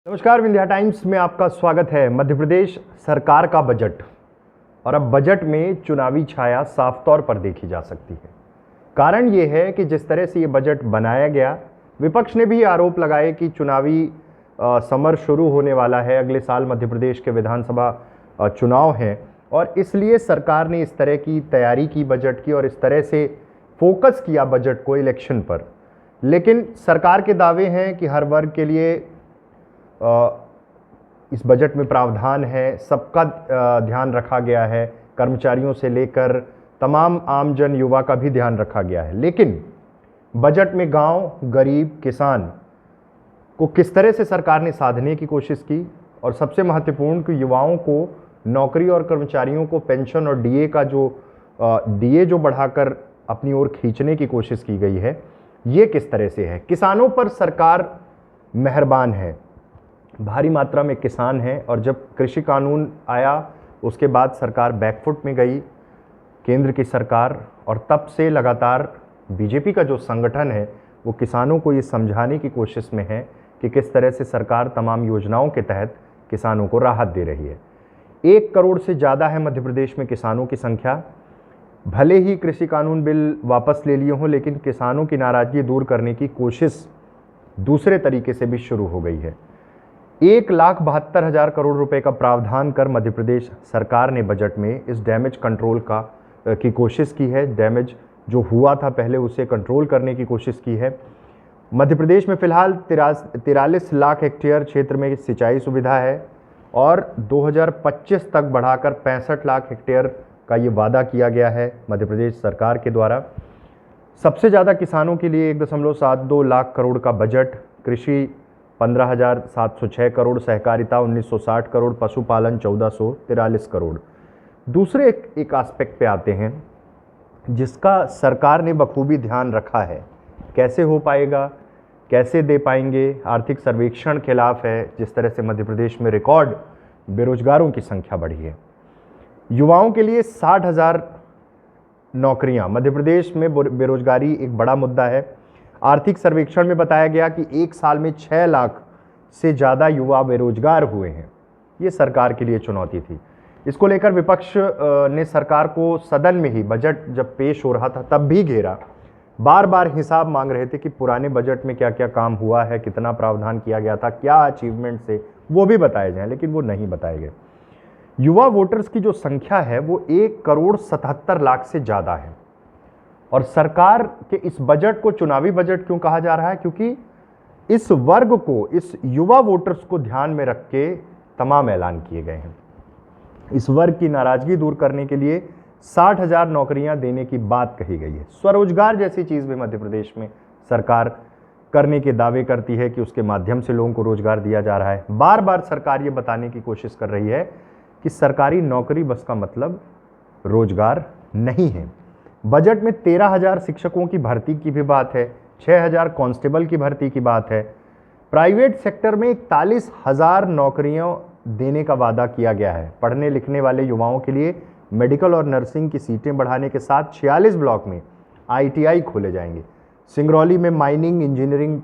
नमस्कार, विंध्या टाइम्स में आपका स्वागत है। मध्य प्रदेश सरकार का बजट और अब बजट में चुनावी छाया साफ तौर पर देखी जा सकती है। कारण ये है कि जिस तरह से ये बजट बनाया गया, विपक्ष ने भी आरोप लगाए कि चुनावी समर शुरू होने वाला है। अगले साल मध्य प्रदेश के विधानसभा चुनाव हैं और इसलिए सरकार ने इस तरह की तैयारी की बजट की और इस तरह से फोकस किया बजट को इलेक्शन पर। लेकिन सरकार के दावे हैं कि हर वर्ग के लिए इस बजट में प्रावधान है, सबका ध्यान रखा गया है, कर्मचारियों से लेकर तमाम आम जन युवा का भी ध्यान रखा गया है। लेकिन बजट में गांव, गरीब, किसान को किस तरह से सरकार ने साधने की कोशिश की और सबसे महत्वपूर्ण कि युवाओं को नौकरी और कर्मचारियों को पेंशन और डीए जो बढ़ाकर अपनी ओर खींचने की कोशिश की गई है, ये किस तरह से है। किसानों पर सरकार मेहरबान है, भारी मात्रा में किसान हैं और जब कृषि कानून आया उसके बाद सरकार बैकफुट में गई, केंद्र की सरकार, और तब से लगातार बीजेपी का जो संगठन है वो किसानों को ये समझाने की कोशिश में है कि किस तरह से सरकार तमाम योजनाओं के तहत किसानों को राहत दे रही है। 1 करोड़ से ज़्यादा है मध्य प्रदेश में किसानों की संख्या। भले ही कृषि कानून बिल वापस ले लिए हों, लेकिन किसानों की नाराज़गी दूर करने की कोशिश दूसरे तरीके से भी शुरू हो गई है। 1,72,000 करोड़ रुपए का प्रावधान कर मध्य प्रदेश सरकार ने बजट में इस डैमेज कंट्रोल की कोशिश की है। डैमेज जो हुआ था पहले उसे कंट्रोल करने की कोशिश की है। मध्य प्रदेश में फिलहाल 43 लाख हेक्टेयर क्षेत्र में सिंचाई सुविधा है और 2025 तक बढ़ाकर 65 लाख हेक्टेयर का ये वादा किया गया है मध्य प्रदेश सरकार के द्वारा। सबसे ज़्यादा किसानों के लिए 1.72 लाख करोड़ का बजट, कृषि 15,706 करोड़, सहकारिता 1,960 करोड़, पशुपालन 1,443 करोड़। दूसरे एक एस्पेक्ट पे आते हैं जिसका सरकार ने बखूबी ध्यान रखा है। कैसे हो पाएगा, कैसे दे पाएंगे? आर्थिक सर्वेक्षण खिलाफ है। जिस तरह से मध्य प्रदेश में रिकॉर्ड बेरोजगारों की संख्या बढ़ी है। युवाओं के लिए 60,000 नौकरियां, मध्य प्रदेश में बेरोजगारी एक बड़ा मुद्दा है। आर्थिक सर्वेक्षण में बताया गया कि 1 साल में 6 लाख से ज़्यादा युवा बेरोजगार हुए हैं। ये सरकार के लिए चुनौती थी। इसको लेकर विपक्ष ने सरकार को सदन में ही बजट जब पेश हो रहा था तब भी घेरा, बार बार हिसाब मांग रहे थे कि पुराने बजट में क्या क्या काम हुआ है, कितना प्रावधान किया गया था, क्या अचीवमेंट से वो भी बताए जाएं, लेकिन वो नहीं बताए गए। युवा वोटर्स की जो संख्या है वो 1,77,00,000 से ज़्यादा है और सरकार के इस बजट को चुनावी बजट क्यों कहा जा रहा है? क्योंकि इस वर्ग को, इस युवा वोटर्स को ध्यान में रख के तमाम ऐलान किए गए हैं। इस वर्ग की नाराजगी दूर करने के लिए 60,000 नौकरियां देने की बात कही गई है। स्वरोजगार जैसी चीज़ भी मध्य प्रदेश में सरकार करने के दावे करती है कि उसके माध्यम से लोगों को रोजगार दिया जा रहा है। बार बार सरकार ये बताने की कोशिश कर रही है कि सरकारी नौकरी बस का मतलब रोजगार नहीं है। बजट में 13,000 शिक्षकों की भर्ती की भी बात है, 6,000 कांस्टेबल की भर्ती की बात है। प्राइवेट सेक्टर में 41,000 नौकरियां देने का वादा किया गया है। पढ़ने लिखने वाले युवाओं के लिए मेडिकल और नर्सिंग की सीटें बढ़ाने के साथ 46 ब्लॉक में आईटीआई खोले जाएंगे। सिंगरौली में माइनिंग इंजीनियरिंग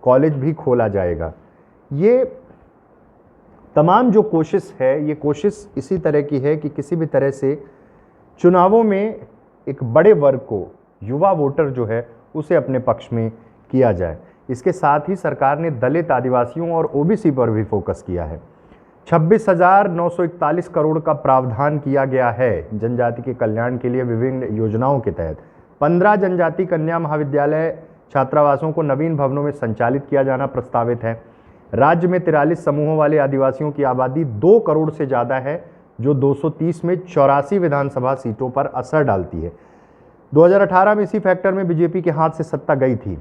कॉलेज भी खोला जाएगा। ये तमाम जो कोशिश है, ये कोशिश इसी तरह की है कि किसी भी तरह से चुनावों में एक बड़े वर्ग को, युवा वोटर जो है, उसे अपने पक्ष में किया जाए। इसके साथ ही सरकार ने दलित, आदिवासियों और ओबीसी पर भी फोकस किया है। 26,941 करोड़ का प्रावधान किया गया है जनजाति के कल्याण के लिए विभिन्न योजनाओं के तहत। 15 जनजाति कन्या महाविद्यालय छात्रावासों को नवीन भवनों में संचालित किया जाना प्रस्तावित है। राज्य में 43 समूहों वाले आदिवासियों की आबादी 2 करोड़ से ज़्यादा है, जो 230 में 84 विधानसभा सीटों पर असर डालती है। 2018 में इसी फैक्टर में बीजेपी के हाथ से सत्ता गई थी।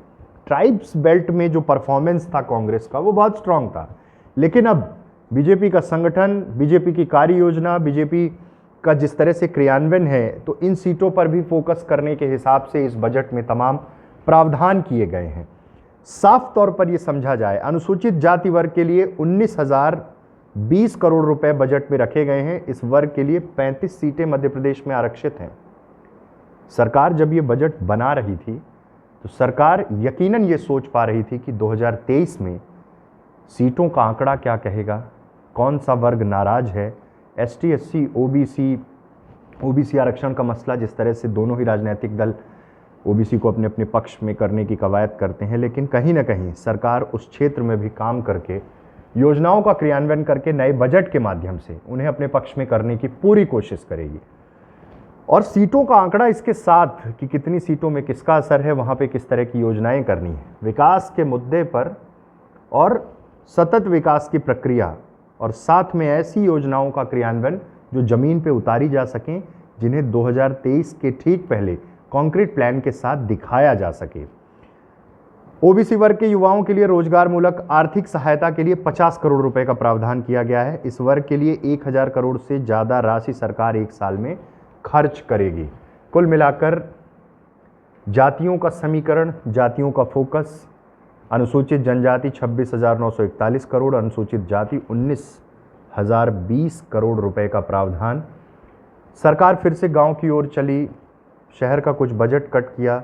ट्राइब्स बेल्ट में जो परफॉर्मेंस था कांग्रेस का वो बहुत स्ट्रांग था, लेकिन अब बीजेपी का संगठन, बीजेपी की कार्य योजना, बीजेपी का जिस तरह से क्रियान्वयन है, तो इन सीटों पर भी फोकस करने के हिसाब से इस बजट में तमाम प्रावधान किए गए हैं। साफ तौर पर यह समझा जाए, अनुसूचित जाति वर्ग के लिए 19,020 करोड़ रुपए बजट में रखे गए हैं। इस वर्ग के लिए 35 सीटें मध्य प्रदेश में आरक्षित हैं। सरकार जब ये बजट बना रही थी तो सरकार यकीनन ये सोच पा रही थी कि 2023 में सीटों का आंकड़ा क्या कहेगा, कौन सा वर्ग नाराज है, एसटी एससी ओबीसी आरक्षण का मसला, जिस तरह से दोनों ही राजनीतिक दल ओबीसी को अपने अपने पक्ष में करने की कवायद करते हैं, लेकिन कहीं ना कहीं सरकार उस क्षेत्र में भी काम करके योजनाओं का क्रियान्वयन करके नए बजट के माध्यम से उन्हें अपने पक्ष में करने की पूरी कोशिश करेगी। और सीटों का आंकड़ा इसके साथ कि कितनी सीटों में किसका असर है, वहाँ पे किस तरह की योजनाएं करनी है, विकास के मुद्दे पर और सतत विकास की प्रक्रिया, और साथ में ऐसी योजनाओं का क्रियान्वयन जो ज़मीन पे उतारी जा सकें, जिन्हें 2023 के ठीक पहले कॉन्क्रीट प्लान के साथ दिखाया जा सके। ओबीसी वर्ग के युवाओं के लिए रोजगार मूलक आर्थिक सहायता के लिए 50 करोड़ रुपए का प्रावधान किया गया है। इस वर्ग के लिए 1000 करोड़ से ज़्यादा राशि सरकार एक साल में खर्च करेगी। कुल मिलाकर जातियों का समीकरण, जातियों का फोकस, अनुसूचित जनजाति 26,941 करोड़, अनुसूचित जाति 19,020 करोड़ रुपए का प्रावधान। सरकार फिर से गांव की ओर चली, शहर का कुछ बजट कट किया,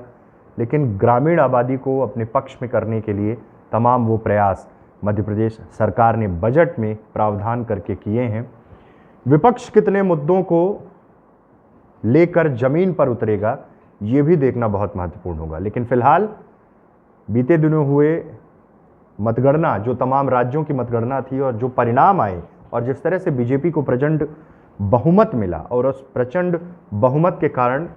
लेकिन ग्रामीण आबादी को अपने पक्ष में करने के लिए तमाम वो प्रयास मध्य प्रदेश सरकार ने बजट में प्रावधान करके किए हैं। विपक्ष कितने मुद्दों को लेकर जमीन पर उतरेगा, ये भी देखना बहुत महत्वपूर्ण होगा। लेकिन फिलहाल बीते दिनों हुए मतगणना, जो तमाम राज्यों की मतगणना थी और जो परिणाम आए और जिस तरह से बीजेपी को प्रचंड बहुमत मिला, और उस प्रचंड बहुमत के कारण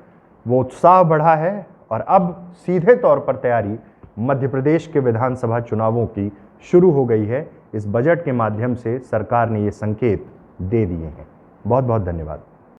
वो उत्साह बढ़ा है और अब सीधे तौर पर तैयारी मध्य प्रदेश के विधानसभा चुनावों की शुरू हो गई है। इस बजट के माध्यम से सरकार ने ये संकेत दे दिए हैं। बहुत बहुत धन्यवाद।